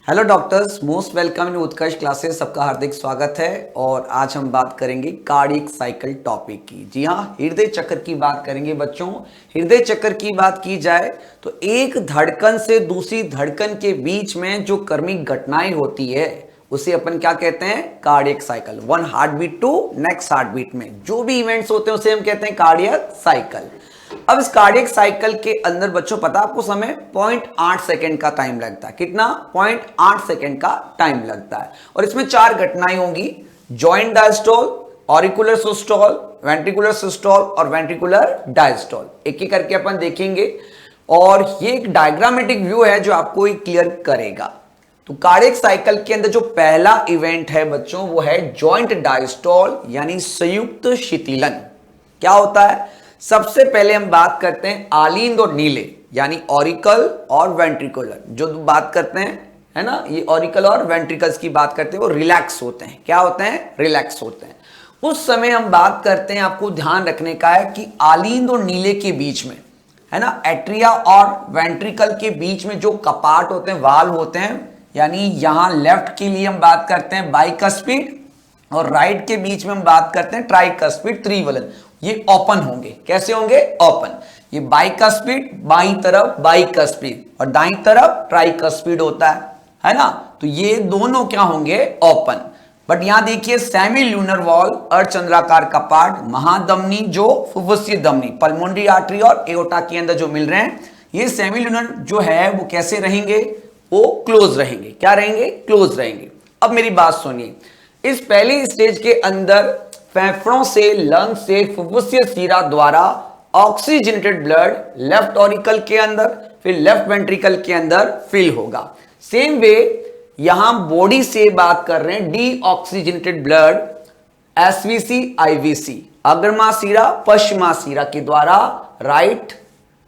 Hello doctors, most welcome in Utkarsh classes. सबका हार्दिक स्वागत है। और आज हम बात करेंगे कार्डियक साइकिल टॉपिक की। जी हाँ, हृदय चक्र की बात करेंगे बच्चों। हृदय चक्र की बात की जाए तो एक धड़कन से दूसरी धड़कन के बीच में जो कर्मिक घटनाएं होती है उसे अपन क्या कहते हैं? Cardiac cycle. One heart beat to next heart beat में जो भी इवेंट्स होते हैं उसे हम कहते हैं कार्डियक साइकिल। अब इस कार्डियक साइकिल के अंदर बच्चों पता आपको समय 0.8 सेकेंड का टाइम लगता है। कितना? 0.8 सेकेंड का टाइम लगता है। और इसमें चार घटनाएं होंगी: joint diastole, auricular systole, ventricular systole और वेंट्रिकुलर डायस्टोल। एक एक करके अपन देखेंगे और ये एक डायग्रामेटिक व्यू है जो आपको क्लियर करेगा। तो कार्डियक साइकिल के अंदर जो पहला इवेंट है बच्चों वो है जॉइंट डायस्टोल यानी संयुक्त शिथिलन। क्या होता है? सबसे पहले हम बात करते हैं आलिंद और नीले यानी ऑरिकल और वेंट्रिकुलर। जो बात करते हैं है ना, ये ऑरिकल और वेंट्रिकल्स की बात करते हैं, वो रिलैक्स होते हैं। क्या होते हैं? रिलैक्स होते हैं। उस समय हम बात करते हैं, आपको ध्यान रखने का है कि आलिंद और नीले के बीच में है ना, एट्रिया और वेंट्रिकल के बीच में जो कपाट होते हैं, वाल्व होते हैं, यानी यहां लेफ्ट के लिए हम बात करते हैं बाइकस्पिड और राइट के बीच में हम बात करते हैं ट्राइकस्पिड त्रिवलन। ये ओपन होंगे। कैसे होंगे? ओपन। ये बाइकस्पिड बाईं तरफ बाइकस्पिड और दाईं तरफ ट्राइकस्पिड होता है ना। तो ये दोनों क्या होंगे? ओपन। बट यहां देखिए सेमी ल्यूनर वॉल अर्धचंद्राकार कपाट, महाधमनी जो फुफ्फुसीय धमनी, पल्मोनरी आर्टरी और एओर्टा के अंदर जो मिल रहे हैं, ये सेमी ल्यूनर जो है वो कैसे रहेंगे? वो क्लोज रहेंगे। क्या रहेंगे? क्लोज रहेंगे। अब मेरी बात सुनिए, इस पहली स्टेज के अंदर फेफड़ों से, लंग से, फुफ्फुसीय शिरा द्वारा ऑक्सीजनेटेड ब्लड लेफ्ट ऑरिकल के अंदर, फिर लेफ्ट वेंट्रिकल के अंदर फिल होगा। सेम वे यहां बॉडी से बात कर रहे हैं, deoxygenated blood SVC IVC अग्रमा शिरा पश्चिमा शिरा के द्वारा राइट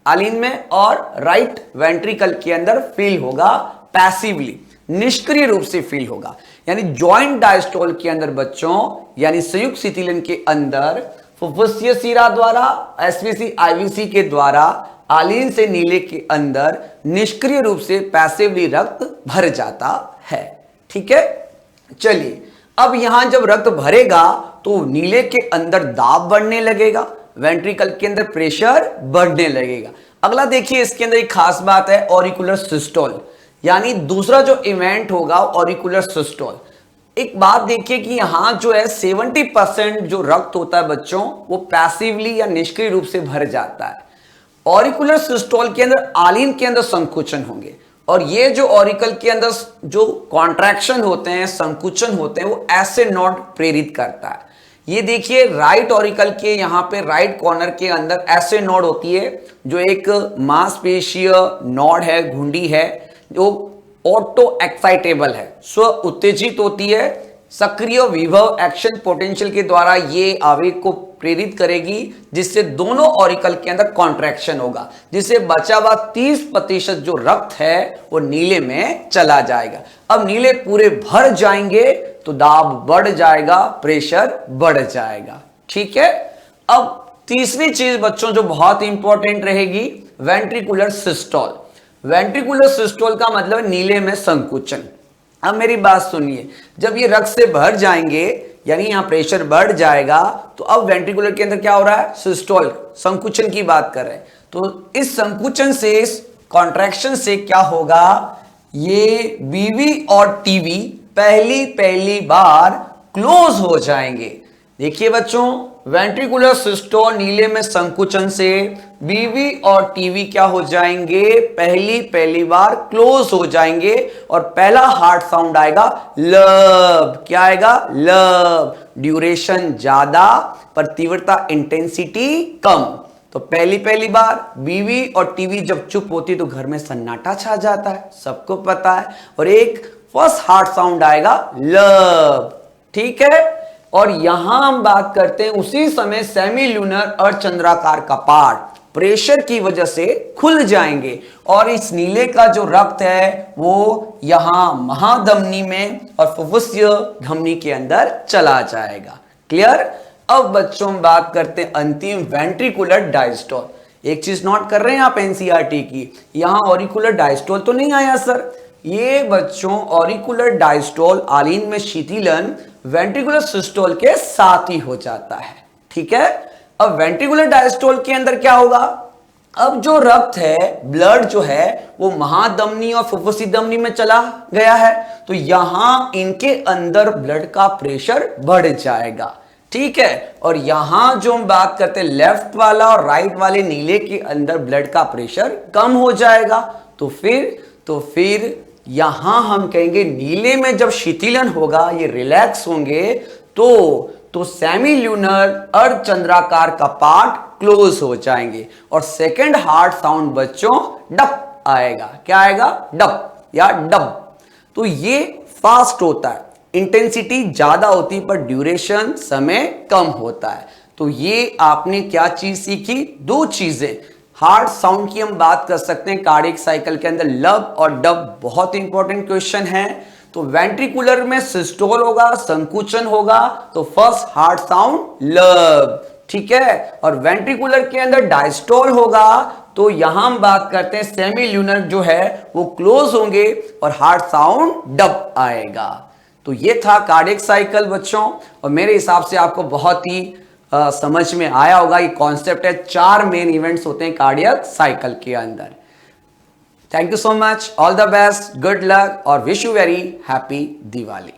आलिंद में और राइट वेंट्रिकल के अंदर फिल होगा पैसिवली, निष्क्रिय रूप से फील होगा। यानी जॉइंट डायस्टोल के अंदर बच्चों, यानी संयुक्त शिथिलन के अंदर फुफ्फुसीय शिरा द्वारा, एसवीसी आईवीसी के द्वारा आलिंद से नीले के अंदर निष्क्रिय रूप से पैसिवली रक्त भर जाता है। ठीक है, चलिए अब यहां जब रक्त भरेगा तो नीले के अंदर दाब बढ़ने लगेगा, वेंट्रिकल के अंदर प्रेशर बढ़ने लगेगा। अगला देखिए, इसके अंदर एक खास बात है ऑरिकुलर सिस्टोल, यानी दूसरा जो इवेंट होगा ऑरिकुलर सिस्टोल। एक बात देखिए कि यहां जो है 70% जो रक्त होता है बच्चों वो पैसिवली या निष्क्रिय रूप से भर जाता है। ऑरिकुलर सिस्टोल के अंदर आलिंद के अंदर संकुचन होंगे और ये जो ऑरिकल के अंदर जो कॉन्ट्रैक्शन होते हैं, संकुचन होते हैं, वो ऐसे नोड प्रेरित करता है। ये देखिए राइट ऑरिकल के यहां पे राइट कॉर्नर के अंदर ऐसे नोड होती है जो एक मांसपेशीय नोड है, घुंडी है, जो ऑटो एक्साइटेबल है, स्व उत्तेजित होती है। सक्रिय विभव एक्शन पोटेंशियल के द्वारा ये आवेग को प्रेरित करेगी, जिससे दोनों ऑरिकल के अंदर कॉन्ट्रैक्शन होगा, जिससे बचा हुआ 30% जो रक्त है वो नीले में चला जाएगा। अब नीले पूरे भर जाएंगे तो दाब बढ़ जाएगा, प्रेशर बढ़ जाएगा। ठीक है। अब तीसरी चीज बच्चों जो बहुत इंपॉर्टेंट रहेगी, वेंट्रिकुलर सिस्टोल। वेंट्रिकुलर सिस्टोल का मतलब नीले में संकुचन। अब मेरी बात सुनिए, जब ये रक्त से भर जाएंगे यानी यहां प्रेशर बढ़ जाएगा, तो अब वेंट्रिकुलर के अंदर क्या हो रहा है? सिस्टोल, संकुचन की बात कर रहे हैं। तो इस संकुचन से, इस कॉन्ट्रैक्शन से क्या होगा? ये बीवी और टीवी पहली बार क्लोज हो जाएंगे। देखिए बच्चों, वेंट्रिकुलर सिस्टोल नीले में संकुचन से बीवी और टीवी क्या हो जाएंगे? पहली बार क्लोज हो जाएंगे और पहला हार्ट साउंड आएगा लब। क्या आएगा? लब। ड्यूरेशन ज्यादा पर तीव्रता इंटेंसिटी कम। तो पहली बार बीवी और टीवी जब चुप होती तो घर में सन्नाटा छा जाता है, सबको पता है, और एक फर्स्ट हार्ट साउंड आएगा लब। ठीक है। और यहां हम बात करते हैं उसी समय सेमी ल्यूनर अर्धचंद्राकार कपाट प्रेशर की वजह से खुल जाएंगे और इस नीले का जो रक्त है वो यहां महाधमनी में और फुफ्फुसीय धमनी के अंदर चला जाएगा। क्लियर। अब बच्चों हम बात करते हैं अंतिम, वेंट्रिकुलर डायस्टोल। एक चीज नोट कर रहे हैं आप एनसीईआरटी की, यहां ऑरिकुलर डायस्टोल तो नहीं आया सर, ये बच्चों ऑरिकुलर डायस्टोल आलीन में शीतलन वेंट्रिकुलर सिस्टोल के साथ ही हो जाता है। ठीक है, अब वेंट्रिकुलर डायस्टोल के अंदर क्या होगा, अब जो रक्त है, ब्लड जो है वो महाधमनी और फुफ्फुसी धमनी में चला गया है, तो यहां इनके अंदर ब्लड का प्रेशर बढ़ जाएगा। ठीक है, और यहां जो हम बात करते हैं लेफ्ट वाला और राइट वाले नीले के अंदर ब्लड का प्रेशर कम हो जाएगा। तो फिर यहां हम कहेंगे नीले में जब शिथिलन होगा, ये रिलैक्स होंगे, तो सेमील्यूनर अर्धचंद्राकार का पार्ट क्लोज हो जाएंगे और सेकंड हार्ट साउंड बच्चों डप आएगा। क्या आएगा, डप या डब। तो ये फास्ट होता है, इंटेंसिटी ज्यादा होती है पर ड्यूरेशन समय कम होता है। तो ये आपने क्या चीज सीखी, दो चीजें। हार्ट साउंड की हम बात कर सकते हैं कार्डियक साइकिल के अंदर, लब और डब बहुत इंपॉर्टेंट क्वेश्चन है। तो वेंट्रिकुलर में सिस्टोल होगा, संकुचन होगा, तो फर्स्ट हार्ट साउंड लब। ठीक है, और वेंट्रिकुलर के अंदर डायस्टोल होगा, तो यहां हम बात करते हैं सेमील्यूनर जो है वो क्लोज होंगे और हार्ट साउंड डब आएगा। तो ये था कार्डियक साइकिल बच्चों, और मेरे हिसाब से आपको बहुत ही समझ में आया होगा। ये कॉन्सेप्ट है, 4 मेन इवेंट्स होते हैं कार्डियक साइकिल के अंदर। Thank you so much, all the best, good luck और wish you very happy Diwali.